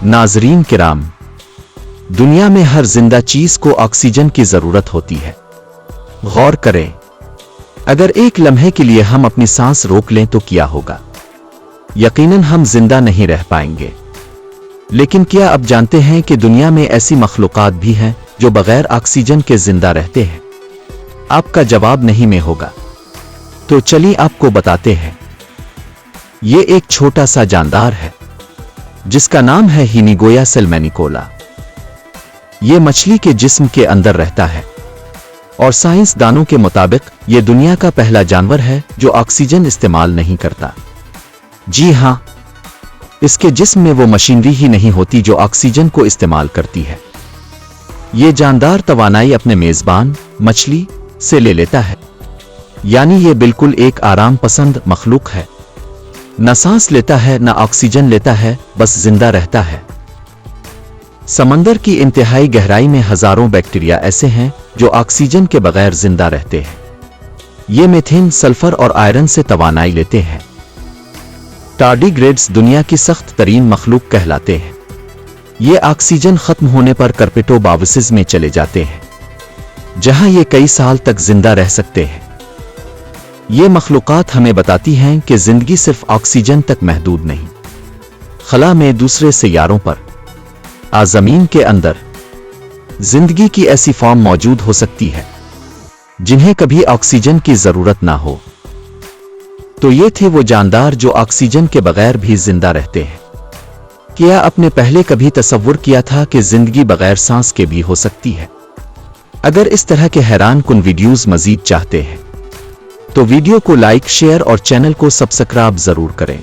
नाज़रीन किराम, दुनिया में हर जिंदा चीज को ऑक्सीजन की जरूरत होती है। गौर करें, अगर एक लम्हे के लिए हम अपनी सांस रोक लें तो क्या होगा? यकीनन हम जिंदा नहीं रह पाएंगे। लेकिन क्या आप जानते हैं कि दुनिया में ऐसी मखलूकात भी हैं जो बगैर ऑक्सीजन के जिंदा रहते हैं? आपका जवाब नहीं में होगा। तो चलिए आपको बताते हैं। ये एक छोटा सा जानदार है जिसका नाम है हीनिगोया सेलमेनिकोला। ये मछली के जिस्म के अंदर रहता है और साइंसदानों के मुताबिक ये दुनिया का पहला जानवर है जो ऑक्सीजन इस्तेमाल नहीं करता। जी हां, इसके जिस्म में वो मशीनरी ही नहीं होती जो ऑक्सीजन को इस्तेमाल करती है। ये जानदार तवानाई अपने मेजबान मछली से ले लेता है, यानी ये बिल्कुल एक आराम पसंद मखलूक है। न सांस लेता है न ऑक्सीजन लेता है, बस जिंदा रहता है। समंदर की इंतहाई गहराई में हजारों बैक्टीरिया ऐसे हैं जो ऑक्सीजन के बगैर जिंदा रहते हैं। ये मीथेन, सल्फर और आयरन से तवानाई लेते हैं। टार्डिग्रेड्स दुनिया की सख्त तरीन मखलूक कहलाते हैं। ये ऑक्सीजन खत्म होने पर कर्पेटोबावसिस में चले जाते हैं, जहां ये कई साल तक जिंदा रह सकते हैं। ये मखलूकात हमें बताती हैं कि जिंदगी सिर्फ ऑक्सीजन तक महदूद नहीं। खला में, दूसरे सैयारों पर, ज़मीन के अंदर जिंदगी की ऐसी फॉर्म मौजूद हो सकती है जिन्हें कभी ऑक्सीजन की जरूरत ना हो। तो ये थे वो जानदार जो ऑक्सीजन के बगैर भी जिंदा रहते हैं। क्या आपने पहले कभी तसव्वुर किया था कि जिंदगी बगैर सांस के भी हो सकती है? अगर इस तरह के हैरान कुन वीडियोस मजीद चाहते हैं तो वीडियो को लाइक, शेयर और चैनल को सब्सक्राइब जरूर करें।